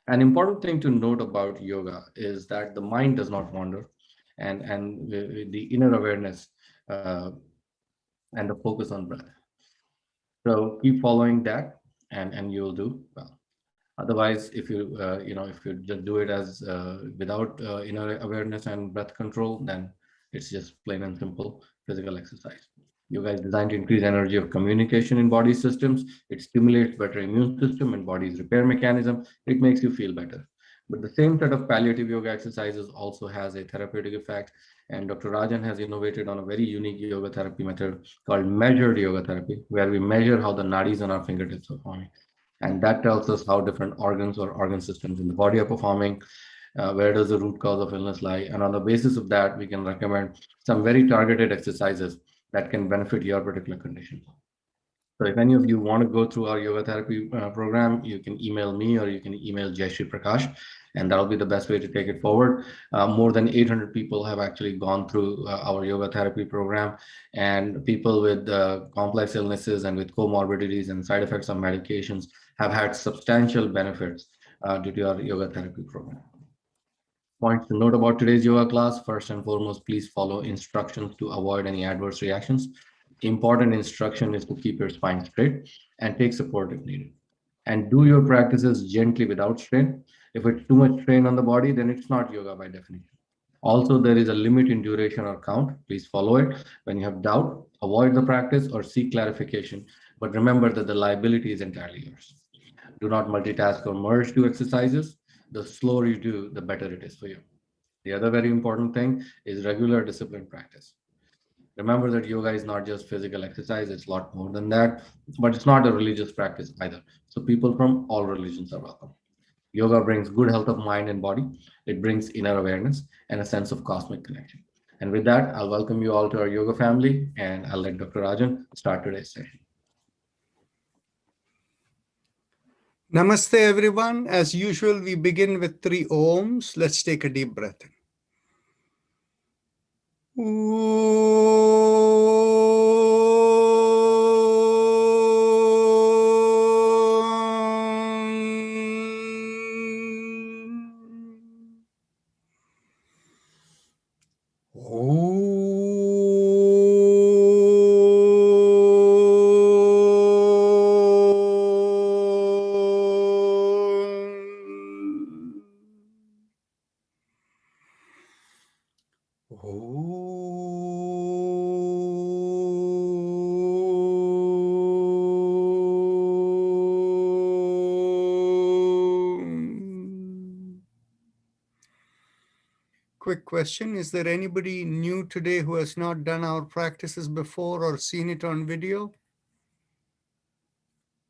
An important thing to note about yoga is that the mind does not wander, and the inner awareness and the focus on breath. So keep following that, and you'll do well. Otherwise, if if you just do it as without inner awareness and breath control, then it's just plain and simple physical exercise. Yoga is designed to increase energy of communication in body systems. It stimulates better immune system and body's repair mechanism. It makes you feel better. But the same set of palliative yoga exercises also has a therapeutic effect. And Dr. Rajan has innovated on a very unique yoga therapy method called measured yoga therapy, where we measure how the nadis on our fingertips are forming. And that tells us how different organs or organ systems in the body are performing, where does the root cause of illness lie. And on the basis of that, we can recommend some very targeted exercises that can benefit your particular condition. So if any of you want to go through our yoga therapy program, you can email me or you can email Jayashree Prakash, and that'll be the best way to take it forward. More than 800 people have actually gone through our yoga therapy program, and people with complex illnesses and with comorbidities and side effects of medications have had substantial benefits due to our yoga therapy program. Points to note about today's yoga class. First and foremost, please follow instructions to avoid any adverse reactions. Important instruction is to keep your spine straight and take support if needed. And do your practices gently without strain. If it's too much strain on the body, then it's not yoga by definition. Also, there is a limit in duration or count. Please follow it. When you have doubt, avoid the practice or seek clarification. But remember that the liability is entirely yours. Do not multitask or merge two exercises. The slower you do, the better it is for you. The other very important thing is regular disciplined practice. Remember that yoga is not just physical exercise, it's a lot more than that, but it's not a religious practice either. So people from all religions are welcome. Yoga brings good health of mind and body. It brings inner awareness and a sense of cosmic connection. And with that, I'll welcome you all to our yoga family, and I'll let Dr. Rajan start today's session. Namaste, everyone. As usual, we begin with 3 ohms. Let's take a deep breath in. Quick question. Is there anybody new today who has not done our practices before or seen it on video?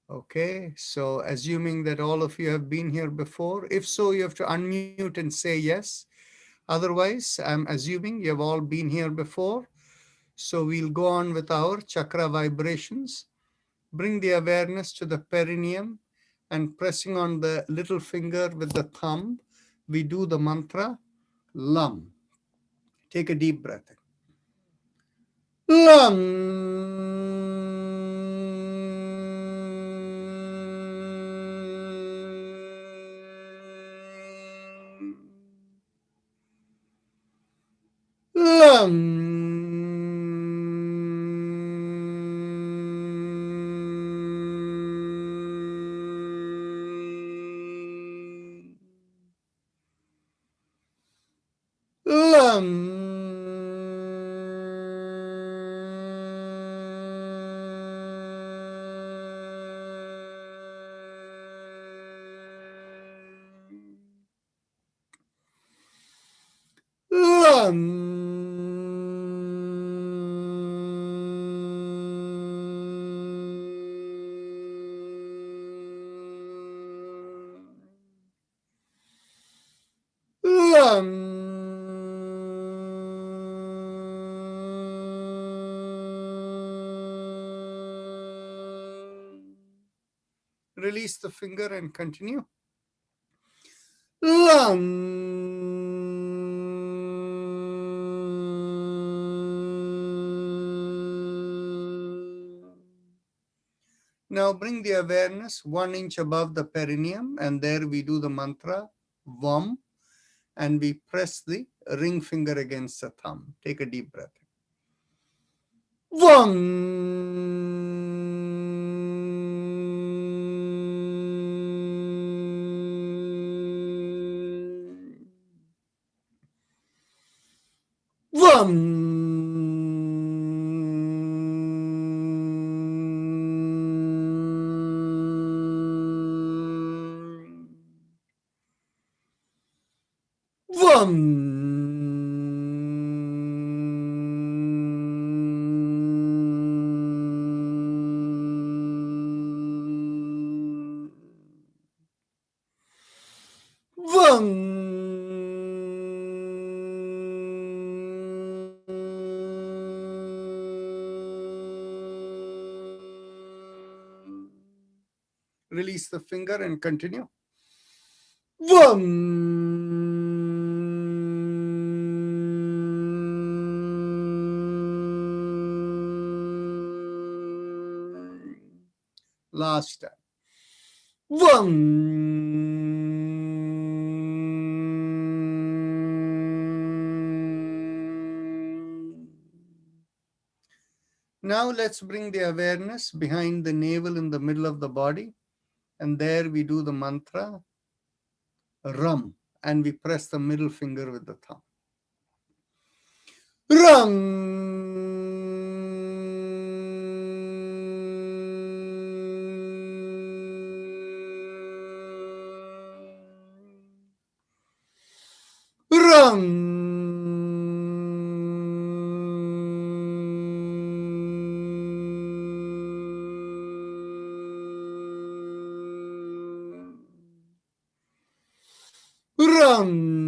Okay, so assuming that all of you have been here before, if so, you have to unmute and say yes. Otherwise, I'm assuming you have all been here before. So we'll go on with our chakra vibrations. Bring the awareness to the perineum and pressing on the little finger with the thumb, we do the mantra LUM. Take a deep breath in. LUM. LUM. Release the finger and continue. Now bring the awareness 1 inch above the perineum, and there we do the mantra VAM, and we press the ring finger against the thumb. Take a deep breath. VAM. VAM. VAM. Release the finger and continue. Last time. Now let's bring the awareness behind the navel in the middle of the body. And there we do the mantra Ram, and we press the middle finger with the thumb. Ram. Ram. Ram.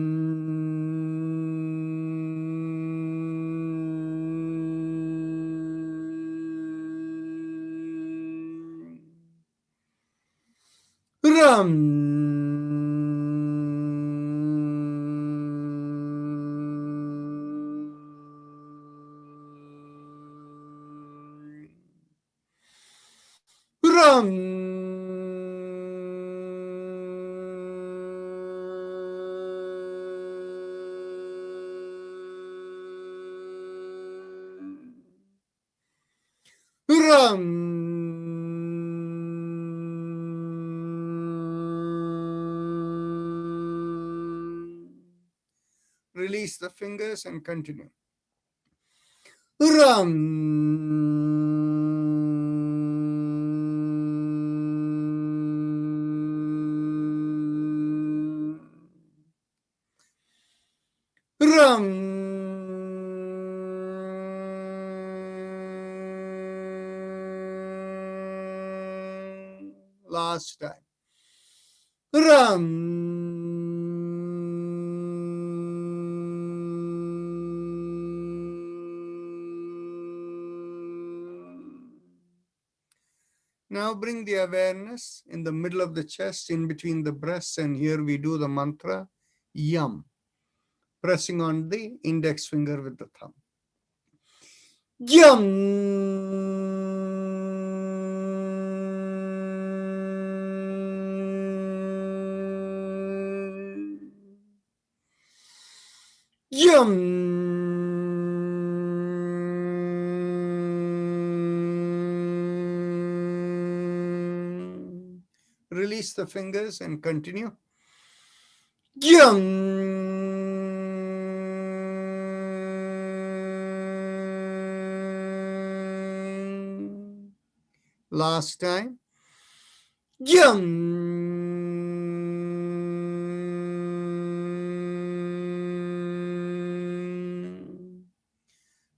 Ram. Ram. Ram. Release the fingers and continue. Ram. Ram. Last time. Ram. Now bring the awareness in the middle of the chest, in between the breasts, and here we do the mantra Yam, pressing on the index finger with the thumb. Yam. Yum. Release the fingers and continue. Yum. Last time. Yum.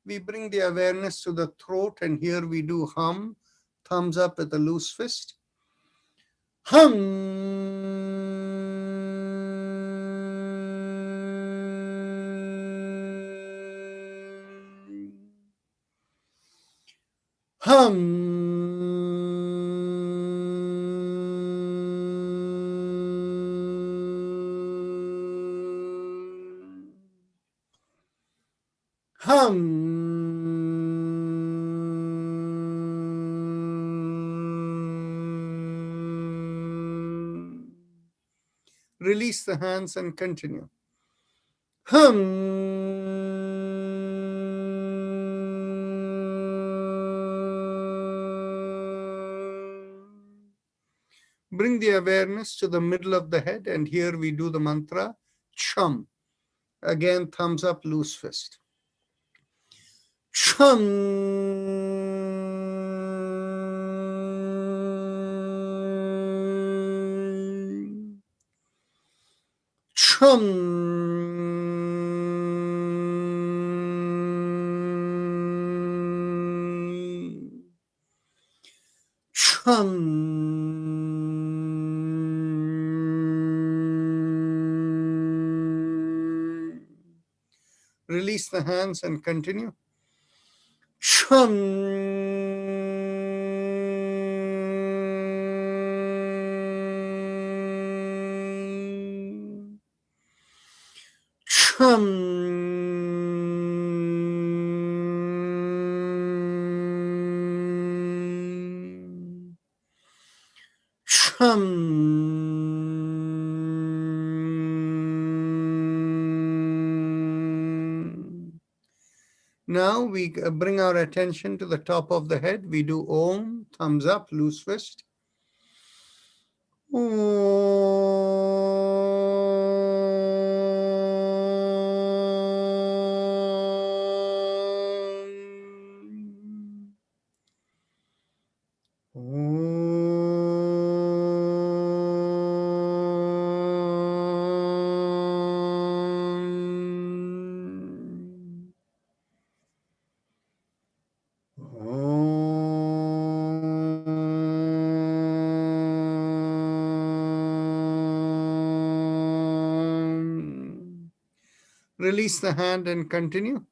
We bring the awareness to the throat, and here we do hum, thumbs up with a loose fist. Hum. Hum. Hum. Release the hands and continue. Bring the awareness to the middle of the head, and here we do the mantra Chum. Again, thumbs up, loose fist. Chum. Chum. Release the hands and continue. Chum. Chum. Chum. Now we bring our attention to the top of the head. We do Om, thumbs up, loose fist. Release the hand and continue.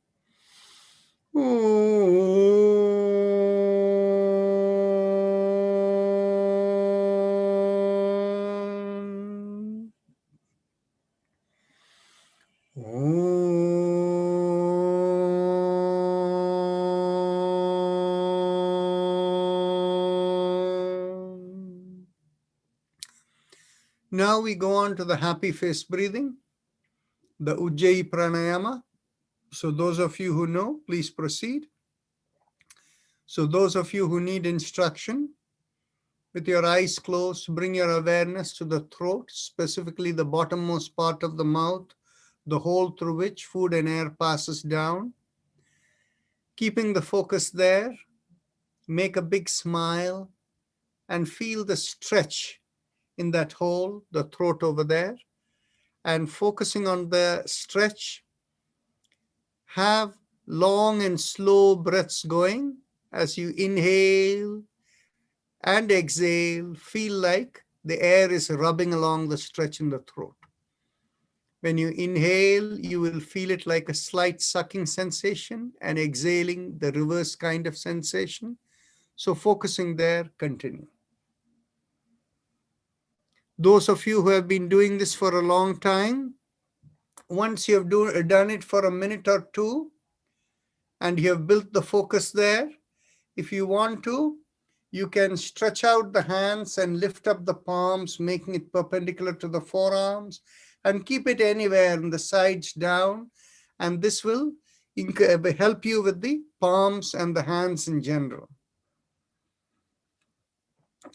Now we go on to the happy face breathing, the Ujjayi Pranayama. So those of you who know, please proceed. So those of you who need instruction, with your eyes closed, bring your awareness to the throat, specifically the bottommost part of the mouth, the hole through which food and air passes down. Keeping the focus there, make a big smile and feel the stretch in that hole, the throat over there. And focusing on the stretch, have long and slow breaths going as you inhale and exhale. Feel like the air is rubbing along the stretch in the throat. When you inhale, you will feel it like a slight sucking sensation, and exhaling, the reverse kind of sensation. So focusing there, continue. Those of you who have been doing this for a long time, once you have done it for a minute or two, and you have built the focus there, if you want to, you can stretch out the hands and lift up the palms, making it perpendicular to the forearms, and keep it anywhere in the sides down. And this will help you with the palms and the hands in general.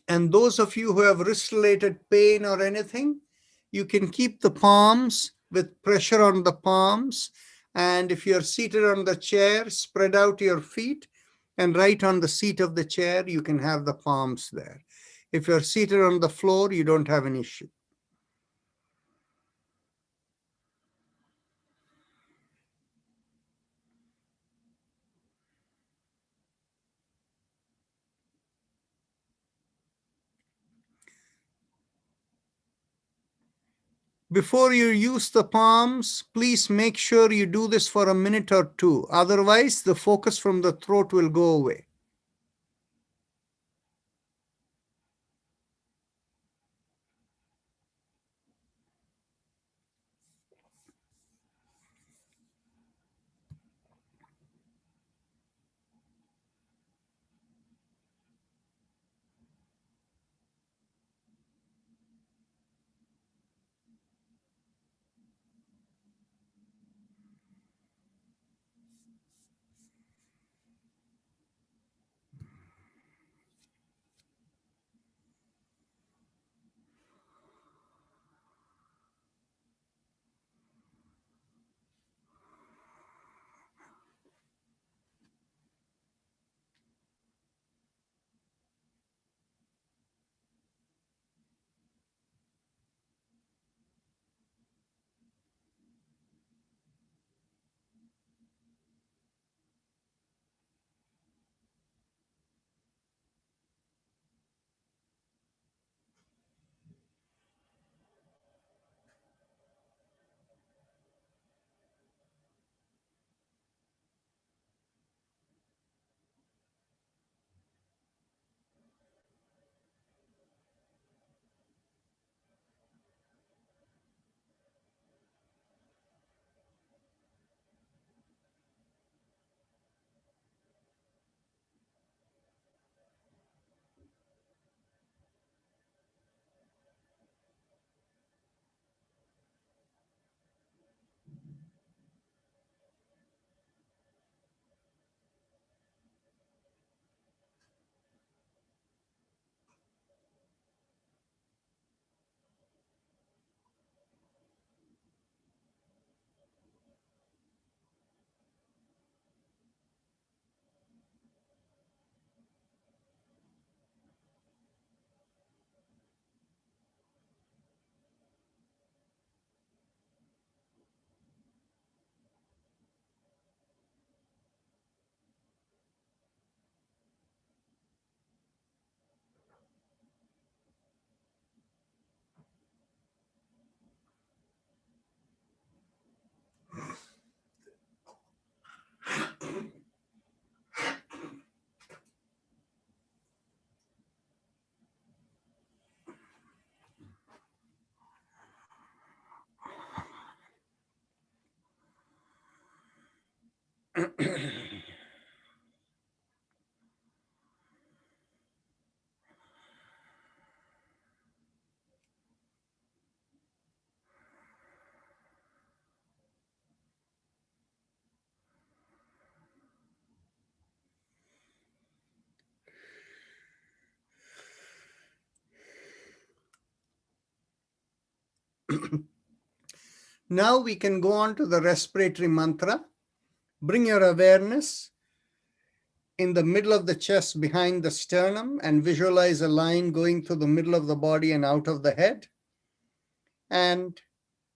And those of you who have wrist-related pain or anything, you can keep the palms with pressure on the palms. And if you're seated on the chair, spread out your feet, and right on the seat of the chair, you can have the palms there. If you're seated on the floor, you don't have an issue. Before you use the palms, please make sure you do this for a minute or two. Otherwise, the focus from the throat will go away. Now we can go on to the respiratory mantra. Bring your awareness in the middle of the chest behind the sternum and visualize a line going through the middle of the body and out of the head. And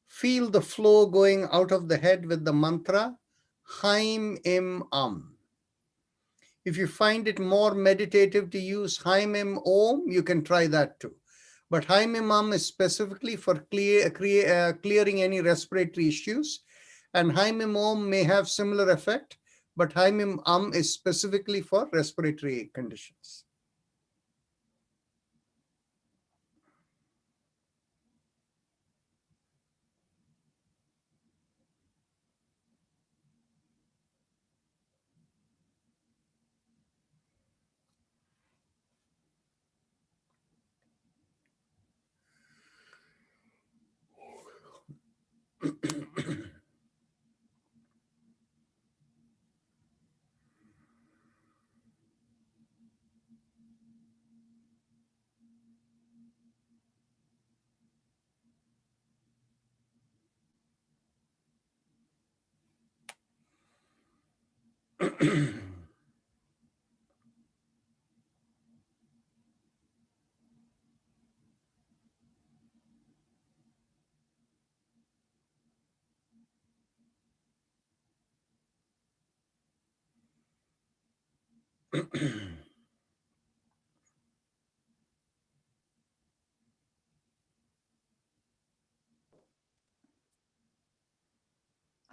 feel the flow going out of the head with the mantra Haim Im Am. If you find it more meditative to use Haim Im Om, you can try that too. But Haim Im Am is specifically for clearing any respiratory issues. And Haim Im Om may have similar effect, but Haim Im Am is specifically for respiratory conditions.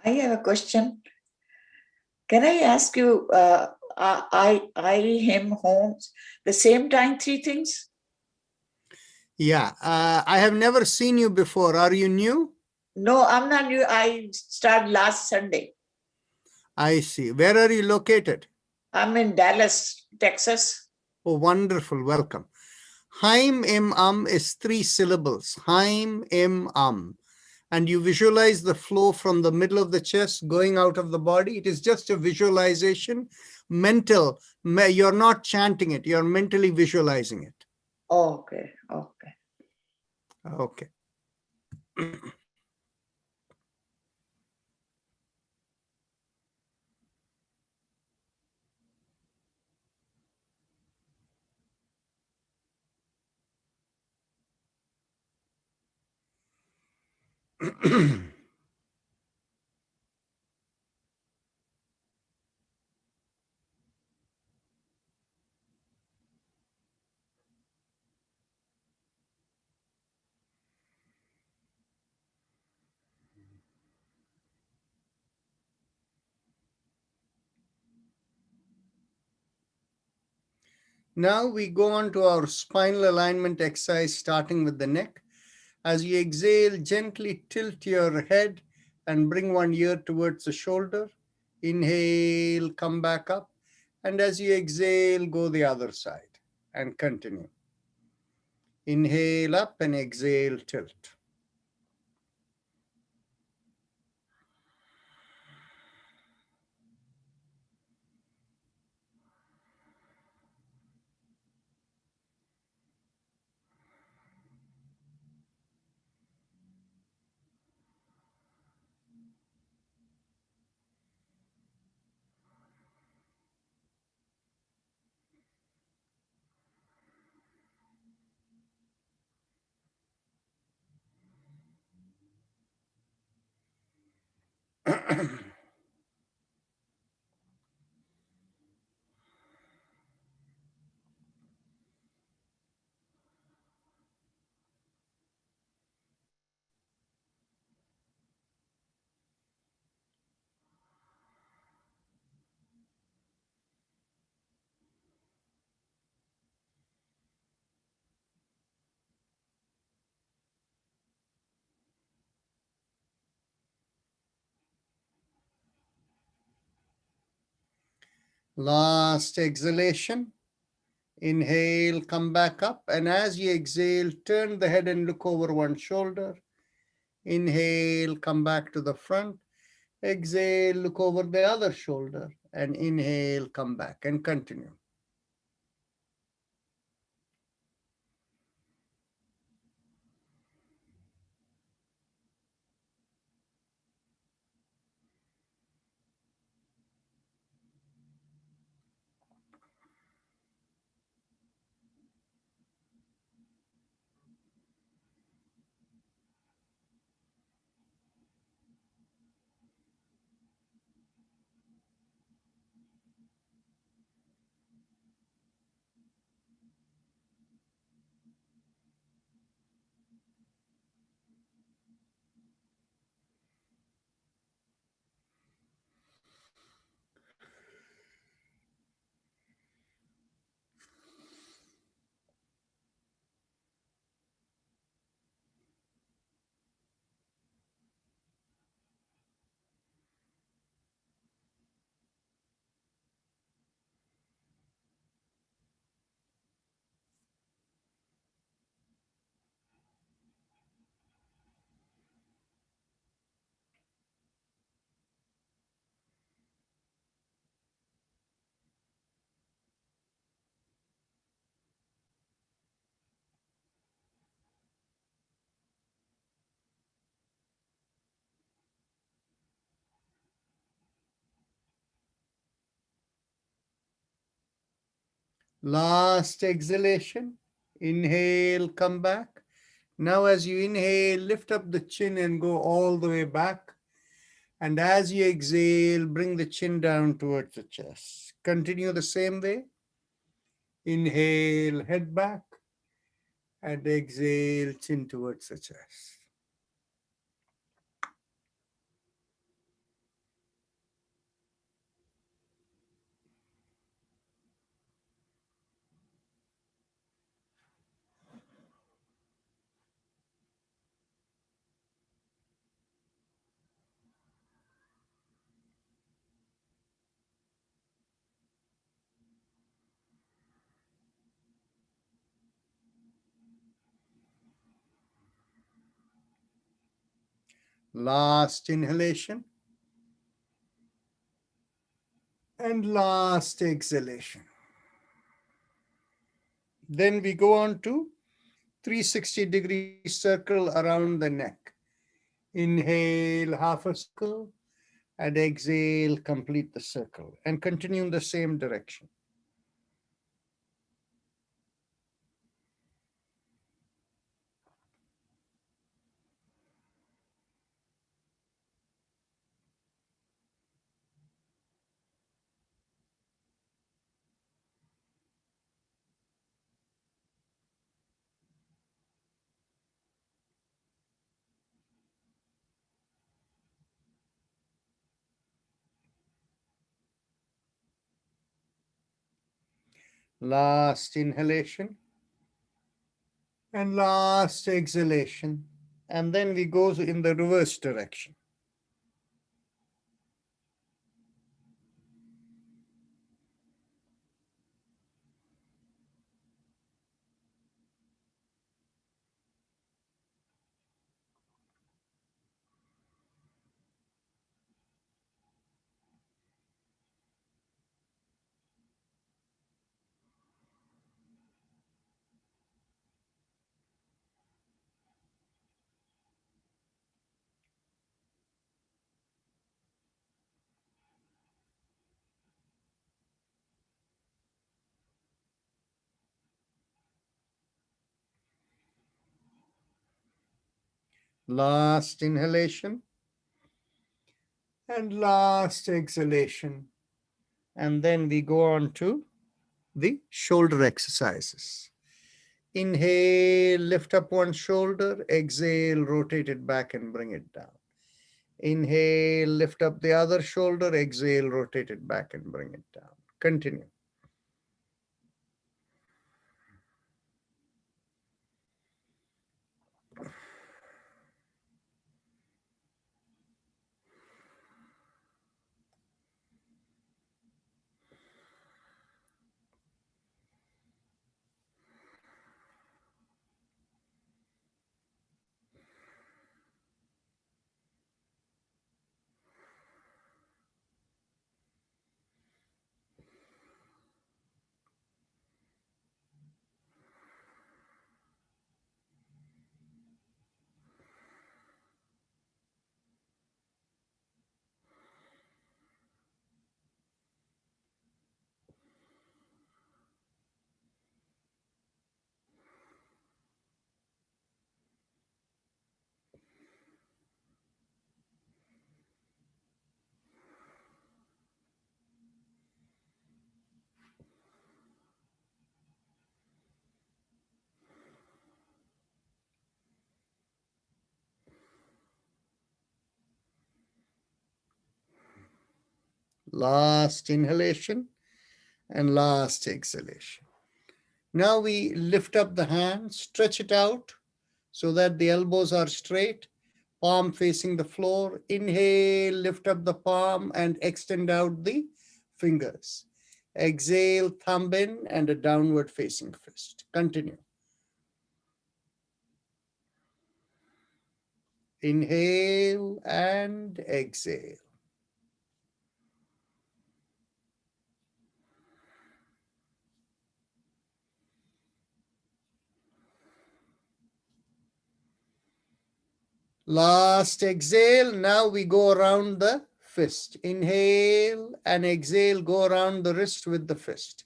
I have a question. Can I ask you, him, homes, the same time, three things? Yeah, I have never seen you before. Are you new? No, I'm not new. I started last Sunday. I see. Where are you located? I'm in Dallas, Texas. Oh, wonderful. Welcome. Haim Im Am is 3 syllables. Haim Im Am. And you visualize the flow from the middle of the chest going out of the body. It is just a visualization, mental. You're not chanting it. You're mentally visualizing it. Oh, okay. Okay. Okay. Now we go on to our spinal alignment exercise, starting with the neck. As you exhale, gently tilt your head and bring one ear towards the shoulder. Inhale, come back up. And as you exhale, go the other side and continue. Inhale up and exhale, tilt. Last exhalation. Inhale, come back up. And as you exhale, turn the head and look over one shoulder. Inhale, come back to the front. Exhale, look over the other shoulder. And inhale, come back and continue. Last exhalation. Inhale, come back. Now as you inhale, lift up the chin and go all the way back. And as you exhale, bring the chin down towards the chest. Continue the same way. Inhale, head back. And exhale, chin towards the chest. Last inhalation. And last exhalation. Then we go on to 360-degree circle around the neck. Inhale, half a circle, and exhale, complete the circle, and continue in the same direction. Last inhalation and last exhalation. And then we go in the reverse direction. Last inhalation and last exhalation. And then we go on to the shoulder exercises. Inhale, lift up one shoulder. Exhale, rotate it back and bring it down. Inhale, lift up the other shoulder. Exhale, rotate it back and bring it down. Continue. Last inhalation and last exhalation. Now we lift up the hand, stretch it out so that the elbows are straight, palm facing the floor. Inhale, lift up the palm and extend out the fingers. Exhale, thumb in and a downward facing fist. Continue. Inhale and exhale. Last exhale. Now we go around the fist. Inhale and exhale, go around the wrist with the fist.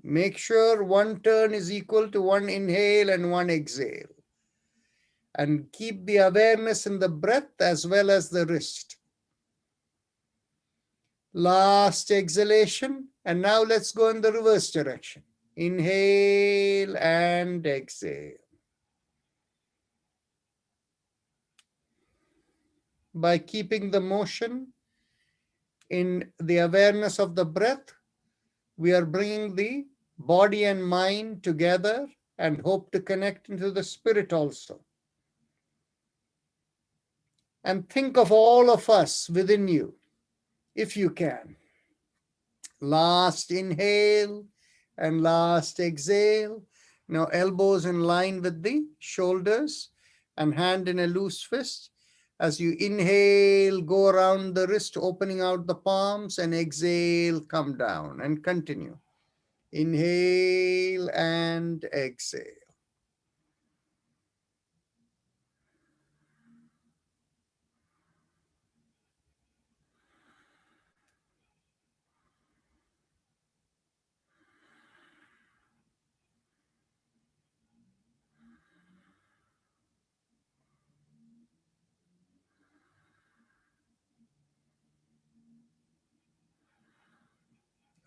Make sure one turn is equal to one inhale and one exhale. And keep the awareness in the breath as well as the wrist. Last exhalation. And now let's go in the reverse direction. Inhale and exhale. By keeping the motion in the awareness of the breath, we are bringing the body and mind together and hope to connect into the spirit also. And think of all of us within you, if you can. Last inhale and last exhale. Now elbows in line with the shoulders and hand in a loose fist. As you inhale, go around the wrist, opening out the palms, and exhale, come down and continue. Inhale and exhale.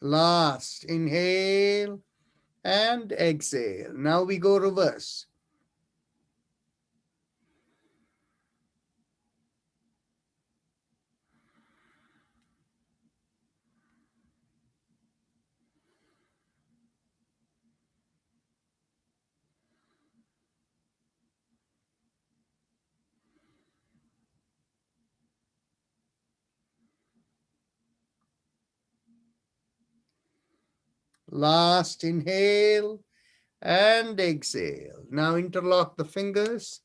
Last, inhale and exhale. Now we go reverse. Last, inhale and exhale. Now interlock the fingers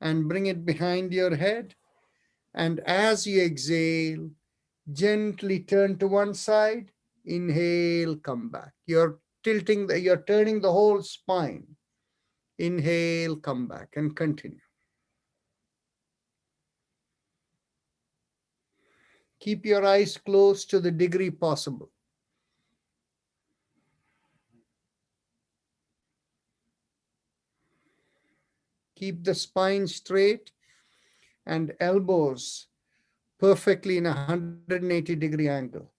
and bring it behind your head. And as you exhale, gently turn to one side. Inhale, come back. You're turning the whole spine. Inhale, come back and continue. Keep your eyes closed to the degree possible. Keep the spine straight and elbows perfectly in a 180-degree angle.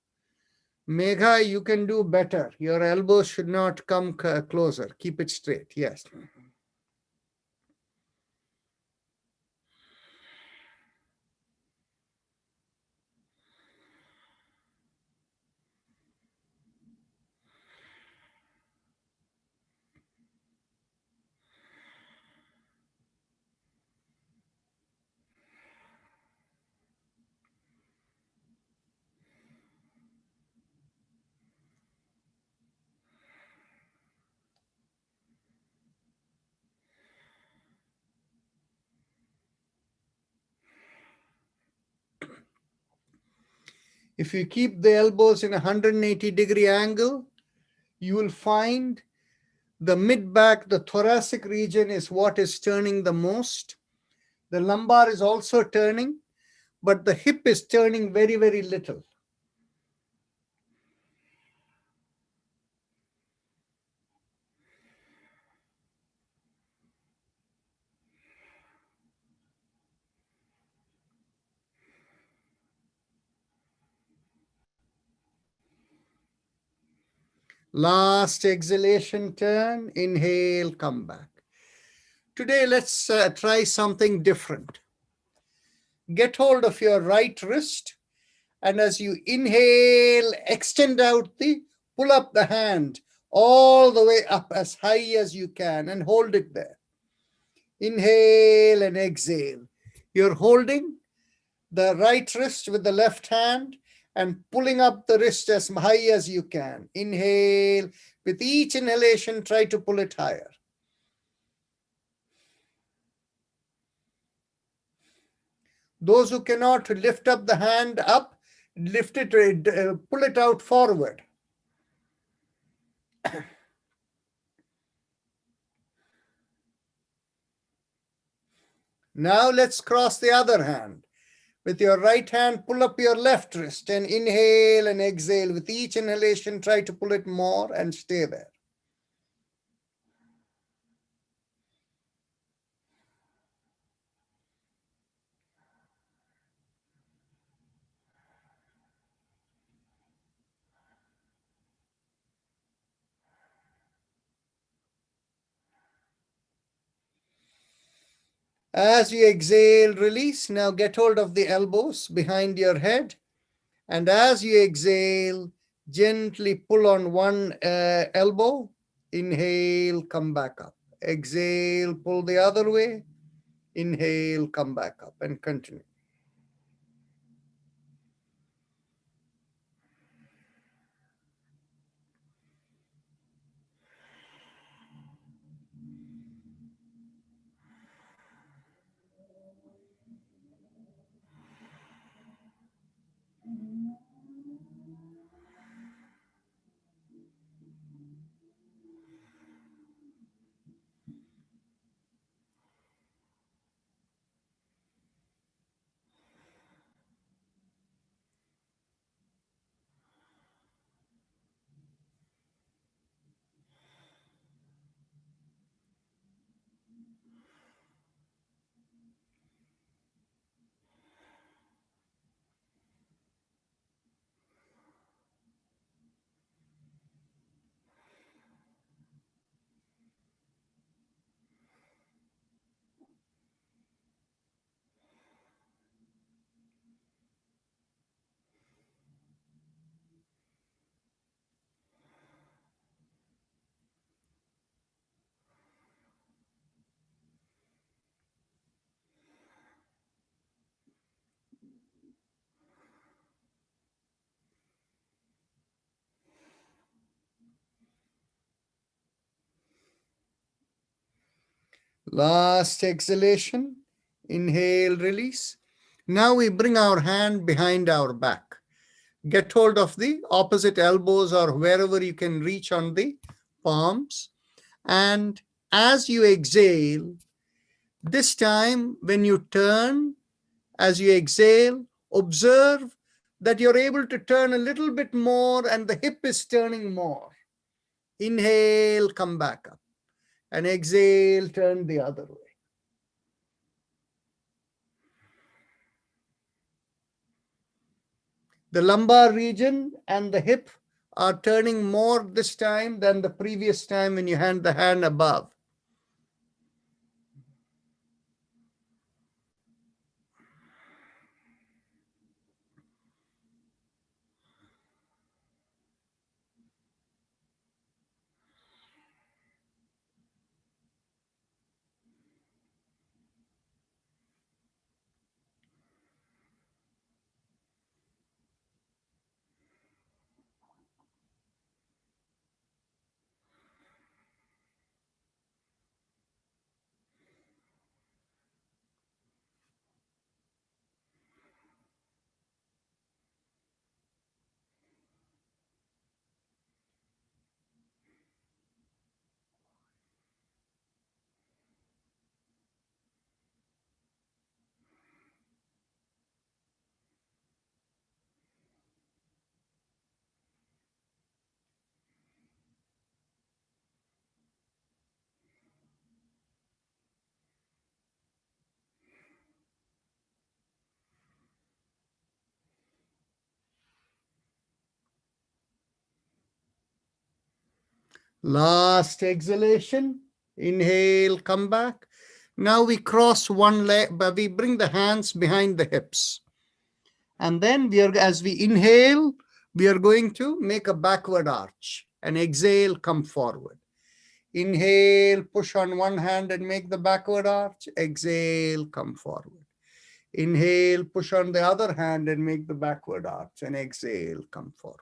Megha, you can do better. Your elbows should not come closer. Keep it straight. Yes. If you keep the elbows in a 180-degree angle, you will find the mid-back, the thoracic region is what is turning the most. The lumbar is also turning, but the hip is turning very, very little. Last exhalation turn, inhale, come back. Today, let's try something different. Get hold of your right wrist, and as you inhale, extend out pull up the hand all the way up as high as you can and hold it there. Inhale and exhale. You're holding the right wrist with the left hand and pulling up the wrist as high as you can. Inhale. With each inhalation, try to pull it higher. Those who cannot lift up the hand up, lift it, pull it out forward. Now let's cross the other hand. With your right hand, pull up your left wrist and inhale and exhale. With each inhalation, try to pull it more and stay there. As you exhale, release. Now get hold of the elbows behind your head. And as you exhale, gently pull on one elbow. Inhale, come back up. Exhale, pull the other way. Inhale, come back up, and continue. Last exhalation. Inhale, release. Now we bring our hand behind our back. Get hold of the opposite elbows or wherever you can reach on the palms. And as you exhale, this time when you turn, as you exhale, observe that you're able to turn a little bit more and the hip is turning more. Inhale, come back up. And exhale, turn the other way. The lumbar region and the hip are turning more this time than the previous time when you had the hand above. Last exhalation. Inhale, come back. Now we cross one leg, but we bring the hands behind the hips. And then as we inhale, we are going to make a backward arch. And exhale, come forward. Inhale, push on one hand and make the backward arch. Exhale, come forward. Inhale, push on the other hand and make the backward arch. And exhale, come forward.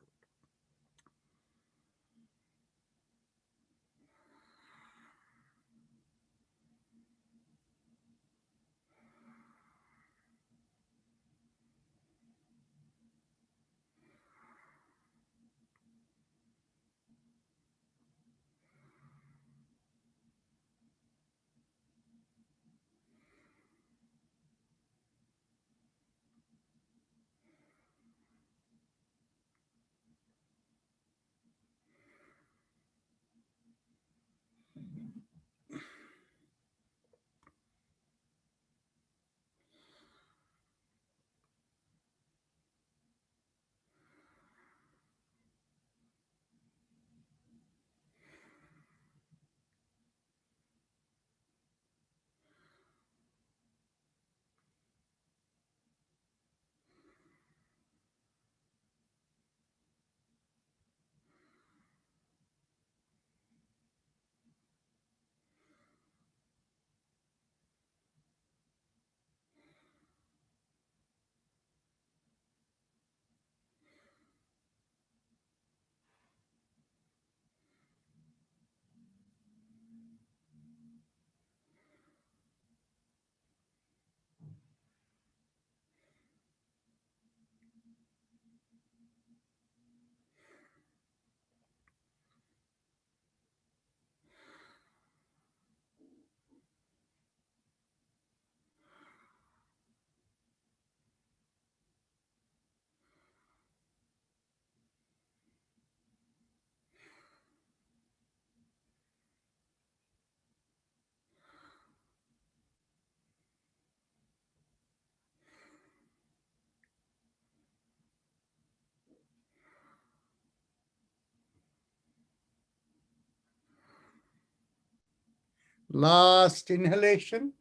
Last inhalation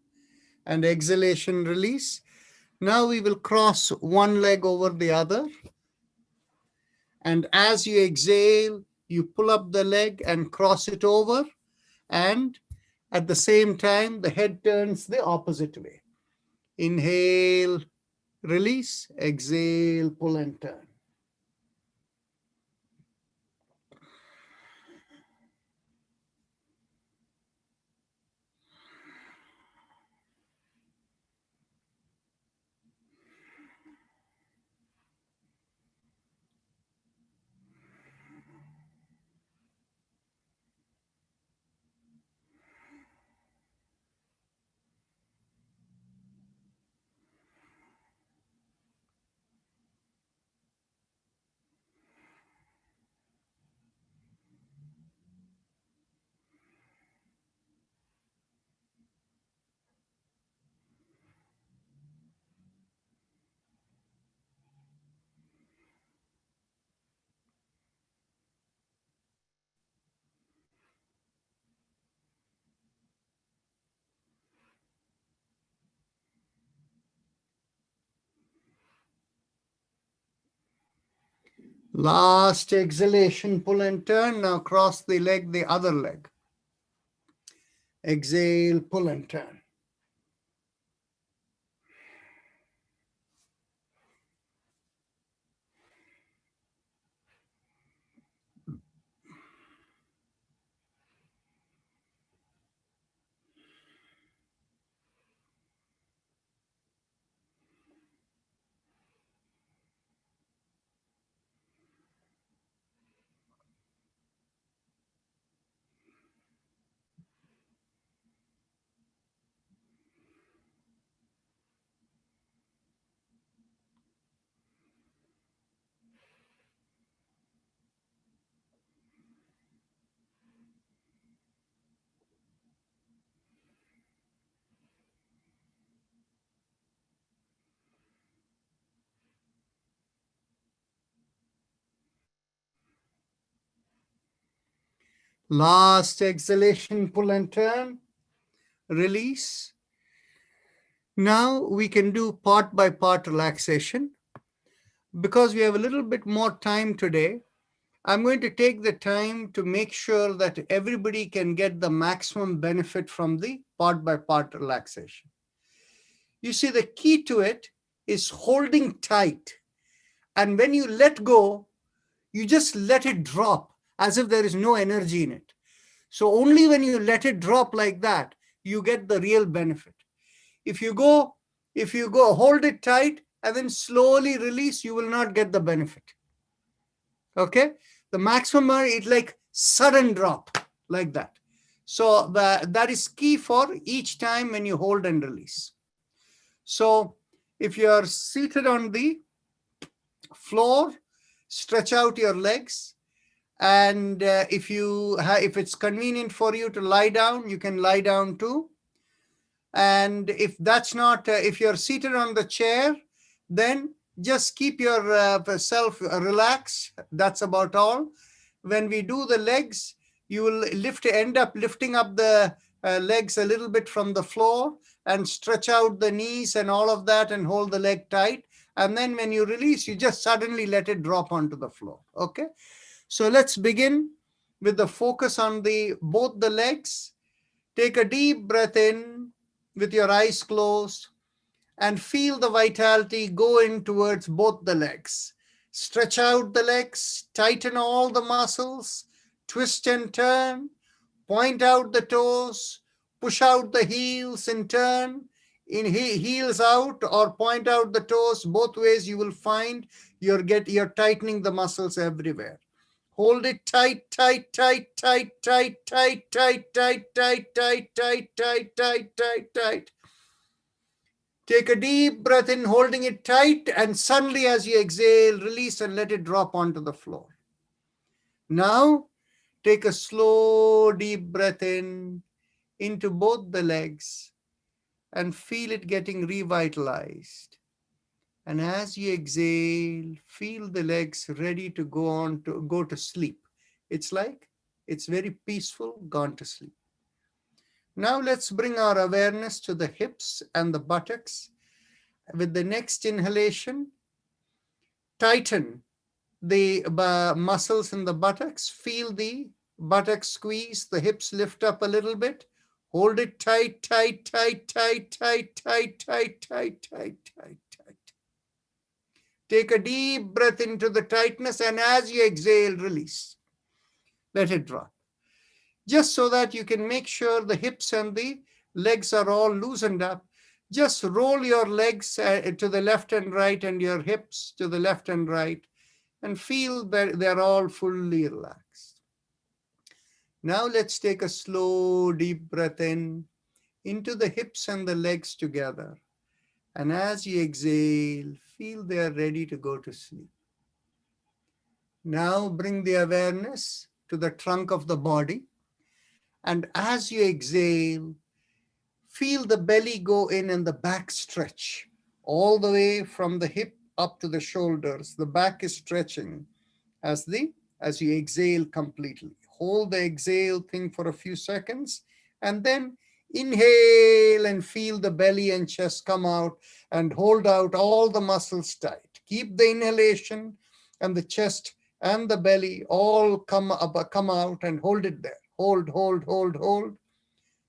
and exhalation, release. Now we will cross one leg over the other. And as you exhale, you pull up the leg and cross it over. And at the same time, the head turns the opposite way. Inhale, release, exhale, pull and turn. Last exhalation, pull and turn. Now cross the leg, the other leg. Exhale, pull and turn. Last exhalation, pull and turn. Release. Now we can do part by part relaxation. Because we have a little bit more time today, I'm going to take the time to make sure that everybody can get the maximum benefit from the part by part relaxation. You see, the key to it is holding tight. And when you let go, you just let it drop as if there is no energy in it. So only when you let it drop like that, you get the real benefit. If you go, hold it tight and then slowly release, you will not get the benefit. Okay? The maximum is like sudden drop, like that. So that is key for each time when you hold and release. So if you are seated on the floor, stretch out your legs. And if it's convenient for you to lie down, you can lie down too. And if that's not, if you're seated on the chair, then just keep yourself relaxed. That's about all. When we do the legs, you will end up lifting up the legs a little bit from the floor and stretch out the knees and all of that and hold the leg tight. And then when you release, you just suddenly let it drop onto the floor. Okay. So let's begin with the focus on both the legs. Take a deep breath in with your eyes closed and feel the vitality go in towards both the legs. Stretch out the legs, tighten all the muscles, twist and turn, point out the toes, push out the heels and turn. In heels out or point out the toes, both ways you will find you're tightening the muscles everywhere. Hold it tight, tight, tight, tight, tight, tight, tight, tight, tight, tight, tight, tight, tight, tight, tight. Take a deep breath in, holding it tight, and suddenly as you exhale, release and let it drop onto the floor. Now, take a slow, deep breath into both the legs and feel it getting revitalized. And as you exhale, feel the legs ready to go to sleep. It's like it's very peaceful, gone to sleep. Now let's bring our awareness to the hips and the buttocks. With the next inhalation, tighten the muscles in the buttocks. Feel the buttocks squeeze, the hips lift up a little bit. Hold it tight, tight, tight, tight, tight, tight, tight, tight, tight, tight, tight. Take a deep breath into the tightness, and as you exhale, release. Let it drop. Just so that you can make sure the hips and the legs are all loosened up. Just roll your legs to the left and right and your hips to the left and right, and feel that they're all fully relaxed. Now let's take a slow, deep breath in into the hips and the legs together. And as you exhale, feel they are ready to go to sleep. Now bring the awareness to the trunk of the body. And as you exhale, feel the belly go in and the back stretch all the way from the hip up to the shoulders. The back is stretching as you exhale completely. Hold the exhale thing for a few seconds, and then inhale and feel the belly and chest come out, and hold out all the muscles tight. Keep the inhalation, and the chest and the belly all come out, and hold it there. Hold, hold, hold, hold.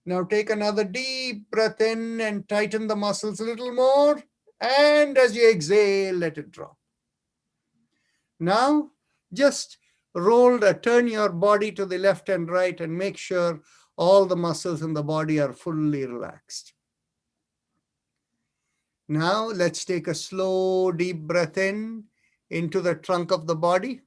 Now take another deep breath in and tighten the muscles a little more. And as you exhale, let it drop. Now just turn your body to the left and right and make sure all the muscles in the body are fully relaxed. Now let's take a slow, deep breath in into the trunk of the body.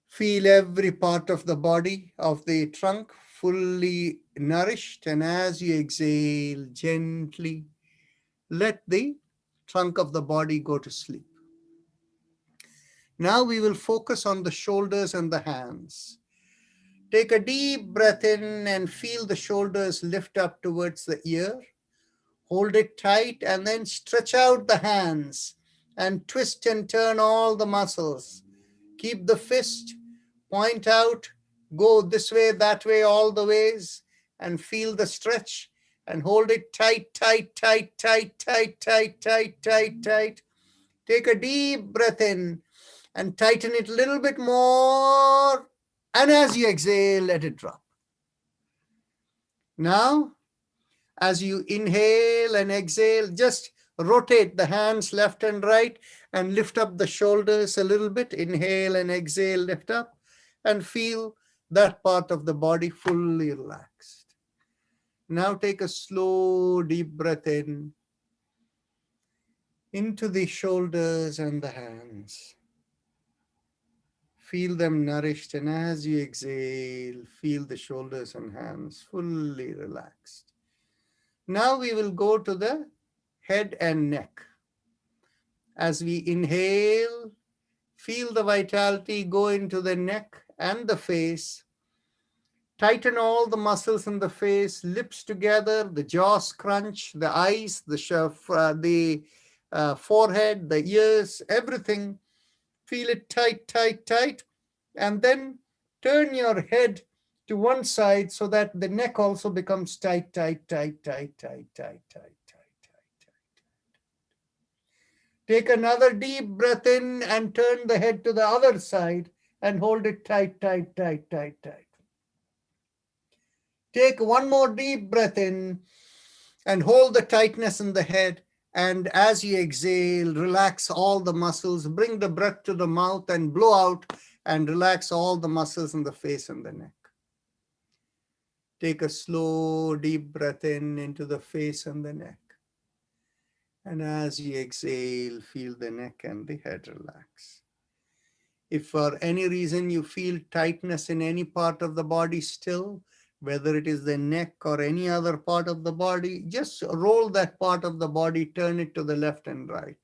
Feel every part of the body of the trunk fully nourished, and as you exhale, gently let the trunk of the body go to sleep. Now we will focus on the shoulders and the hands. Take a deep breath in and feel the shoulders lift up towards the ear. Hold it tight and then stretch out the hands and twist and turn all the muscles. Keep the fist, point out, go this way, that way, all the ways, and feel the stretch, and hold it tight, tight, tight, tight, tight, tight, tight, tight, tight. Take a deep breath in and tighten it a little bit more. And as you exhale, let it drop. Now, as you inhale and exhale, just rotate the hands left and right and lift up the shoulders a little bit. Inhale and exhale, lift up, and feel that part of the body fully relaxed. Now take a slow, deep breath in into the shoulders and the hands. Feel them nourished, and as you exhale, feel the shoulders and hands fully relaxed. Now we will go to the head and neck. As we inhale, feel the vitality go into the neck and the face. Tighten all the muscles in the face, lips together, the jaws crunch, the eyes, the forehead, the ears, everything. Feel it tight, tight, tight. And then turn your head to one side so that the neck also becomes tight, tight, tight, tight, tight, tight, tight, tight, tight, tight. Take another deep breath in and turn the head to the other side and hold it tight, tight, tight, tight, tight. Take one more deep breath in and hold the tightness in the head. And as you exhale, relax all the muscles, bring the breath to the mouth and blow out and relax all the muscles in the face and the neck. Take a slow, deep breath in into the face and the neck. And as you exhale, feel the neck and the head relax. If for any reason you feel tightness in any part of the body still, whether it is the neck or any other part of the body, just roll that part of the body, turn it to the left and right.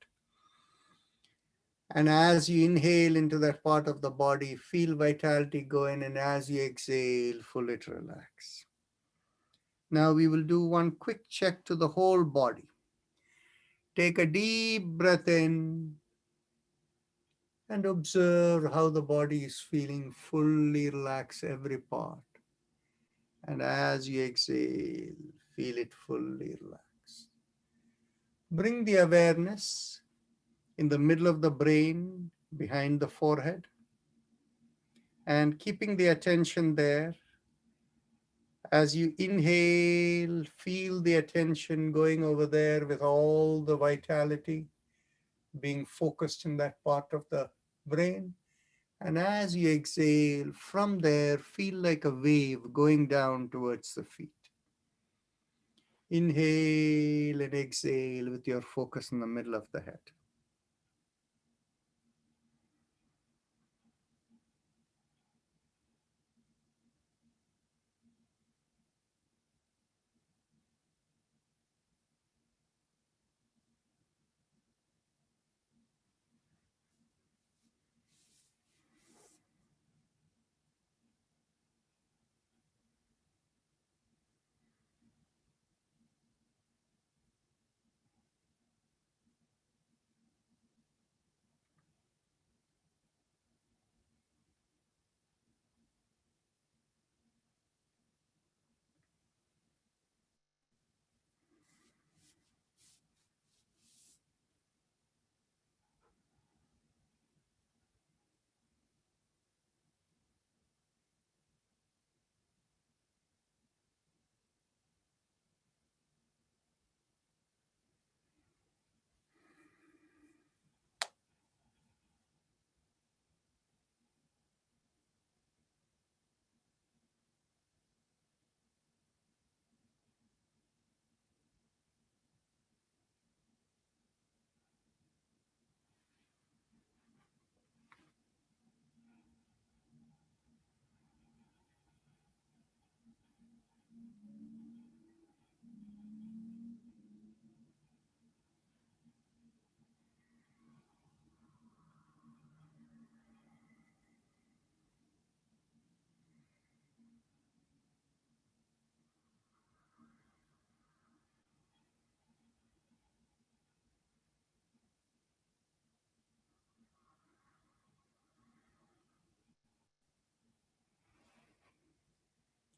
And as you inhale into that part of the body, feel vitality go in, and as you exhale, fully relax. Now we will do one quick check to the whole body. Take a deep breath in and observe how the body is feeling fully relaxed, every part. And as you exhale, feel it fully relax. Bring the awareness in the middle of the brain, behind the forehead, and keeping the attention there. As you inhale, feel the attention going over there with all the vitality being focused in that part of the brain. And as you exhale, from there, feel like a wave going down towards the feet. Inhale and exhale with your focus in the middle of the head.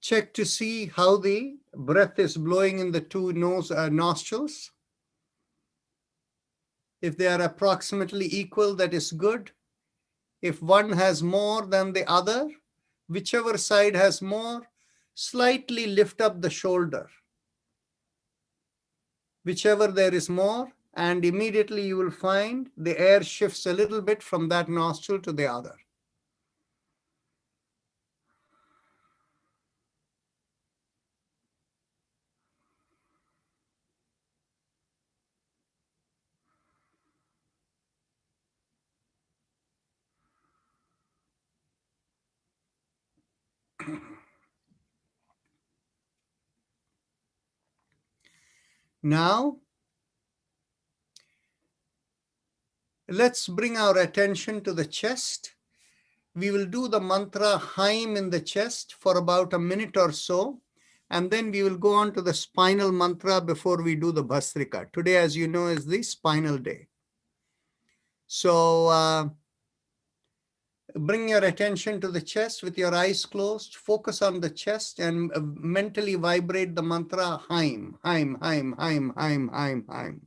Check to see how the breath is blowing in the two nostrils. If they are approximately equal, that is good. If one has more than the other, whichever side has more, slightly lift up the shoulder. Whichever there is more, and immediately you will find the air shifts a little bit from that nostril to the other. Now, let's bring our attention to the chest. We will do the mantra Haim in the chest for about a minute or so, and then we will go on to the spinal mantra before we do the Bhastrika. Today, as you know, is the spinal day. So bring your attention to the chest with your eyes closed, focus on the chest and mentally vibrate the mantra Haim, Haim, Haim, Haim, Haim, Haim, Haim.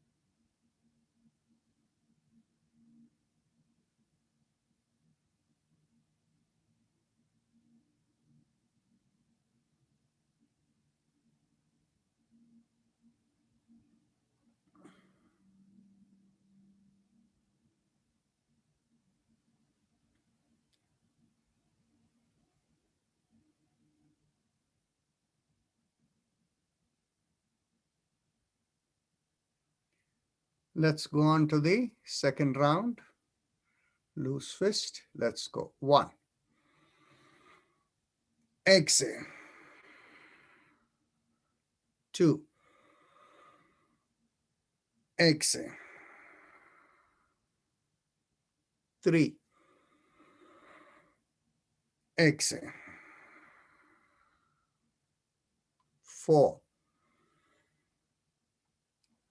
Let's go on to the second round. Loose fist. Let's go. 1. Exhale. 2. Exhale. 3. Exhale. 4.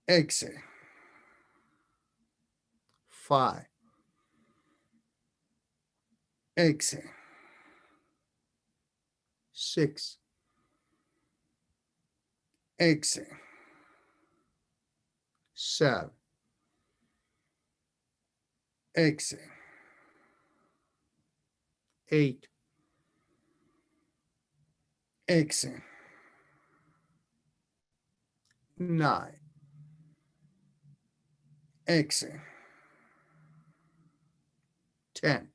Exhale. 5. Exhale. 6. Exhale. 7. Exhale. 8. Exhale. 9. Exhale. 10.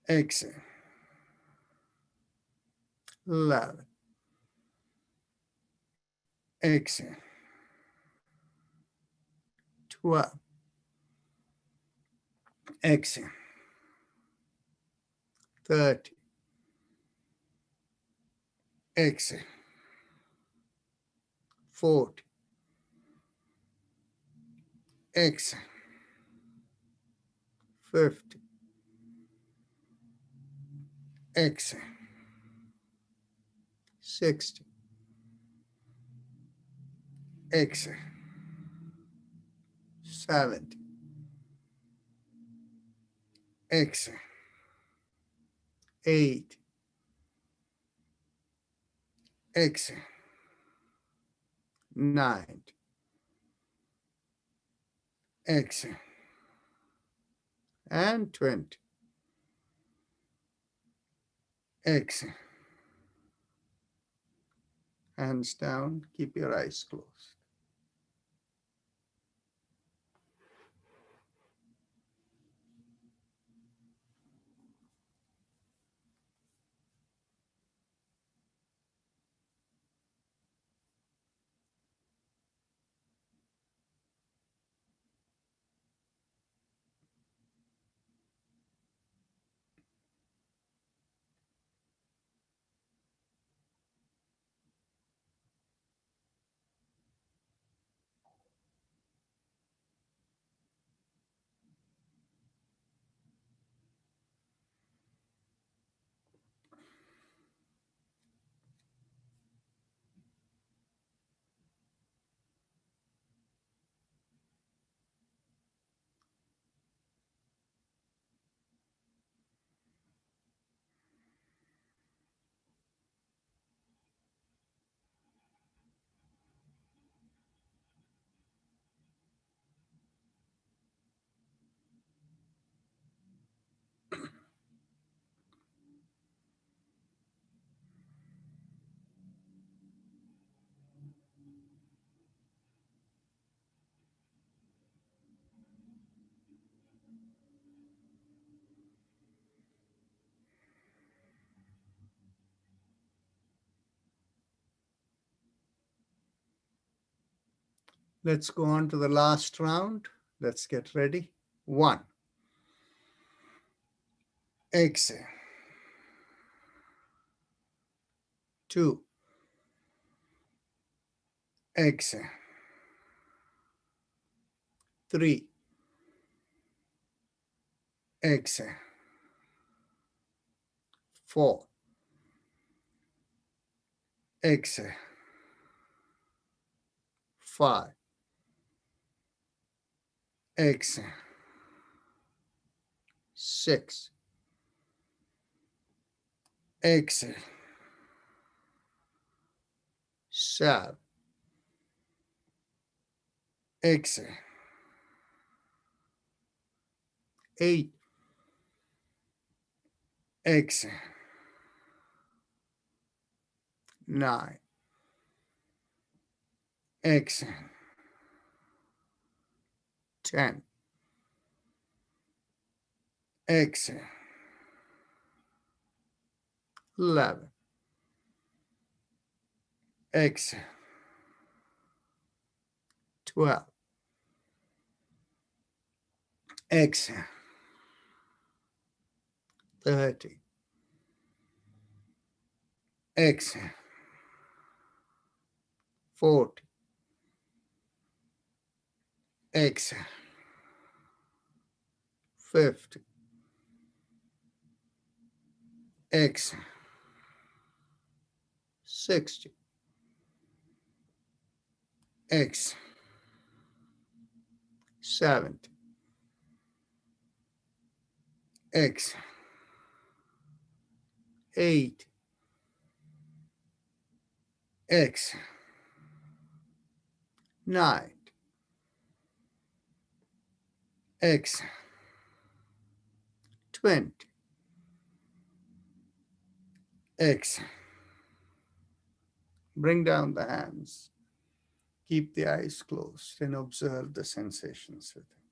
Exhale. 11. Exhale. 12. Exhale. 30. Exhale. 40. Exhale. 50. Exhale. 60. Exhale. 70. Exhale. 8. Exhale. 9. Exhale. And 20. Exhale. Hands down. Keep your eyes closed. Let's go on to the last round. Let's get ready. 1. Exhale. 2. Exhale. 3. Exhale. 4. Exhale. 5. Exhale. 6. Exhale. 7. Exhale. 8. Exhale. 9. Exhale. 10. Exhale. 11. Exhale. 12. Exhale. 30. Exhale. 40. Exhale. 50. Exhale. 60. Exhale. 70. Exhale. 80. Exhale. 9. Exhale. 20. Exhale. Bring down the hands. Keep the eyes closed and observe the sensations within.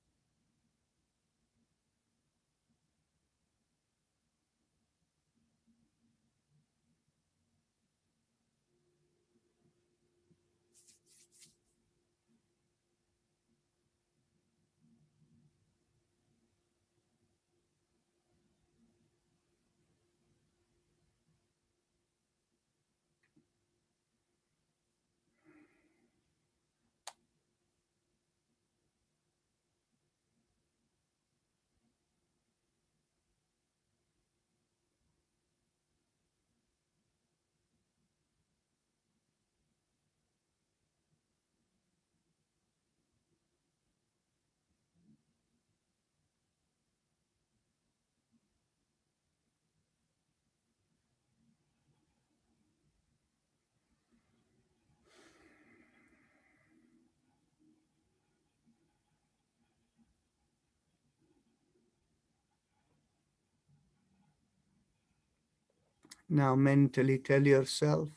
Now mentally tell yourself,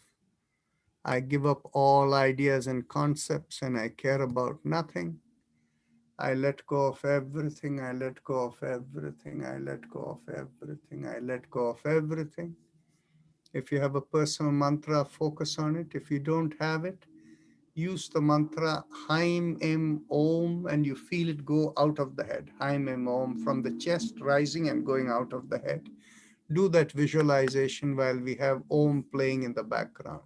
I give up all ideas and concepts and I care about nothing. I let go of everything. I let go of everything. I let go of everything. I let go of everything. If you have a personal mantra, focus on it. If you don't have it, use the mantra Haim Em Om and you feel it go out of the head. Haim Em Om from the chest rising and going out of the head. Do that visualization while we have Om playing in the background.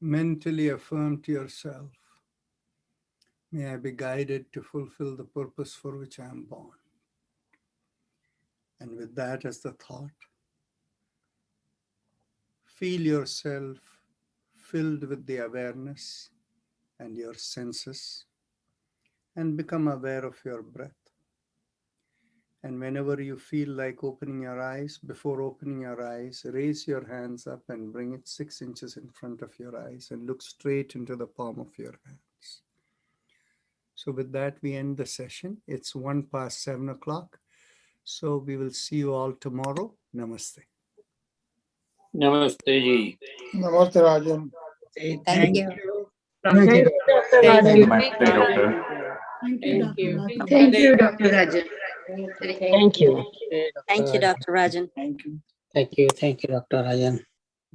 mentally affirm to yourself, may I be guided to fulfill the purpose for which I am born. And with that as the thought, feel yourself filled with the awareness and your senses, and become aware of your breath. And whenever you feel like opening your eyes, before opening your eyes, raise your hands up and bring it 6 inches in front of your eyes and look straight into the palm of your hands. So with that, we end the session. It's 7:01. So we will see you all tomorrow. Namaste. Namaste ji. Namaste, Rajan. Thank you. Thank you, Dr. Rajan. Namaste, doctor. Thank you. Thank you, Dr. Rajan. Thank you. Thank you, Dr. Rajan. Thank you. Thank you. Thank you, Dr. Rajan.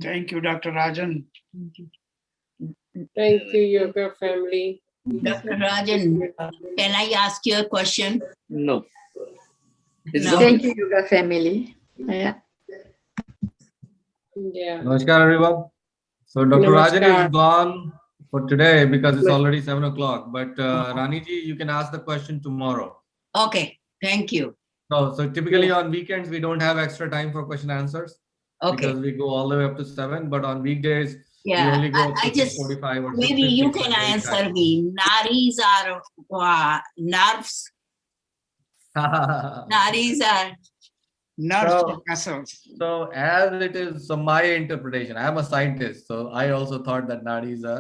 Thank you, Dr. Rajan. Thank you, yoga family. Dr. Rajan, can I ask you a question? No. No. Thank you, yoga family. Yeah. Yeah. Namaskar, everyone. So Dr. Rajan Namaskar. is gone for today because it's already 7:00. But Rani ji, you can ask the question tomorrow. Okay, thank you. So typically on weekends, we don't have extra time for question answers Okay, because we go all the way up to 7. But on weekdays, we yeah, only go up I to just, 6:45 or maybe you 6:50, can so very answer tight. me. Nadis are nerves. Nadis are, Nerves So- and muscles. So as it is, so my interpretation, I'm a scientist, so I also thought that nadis are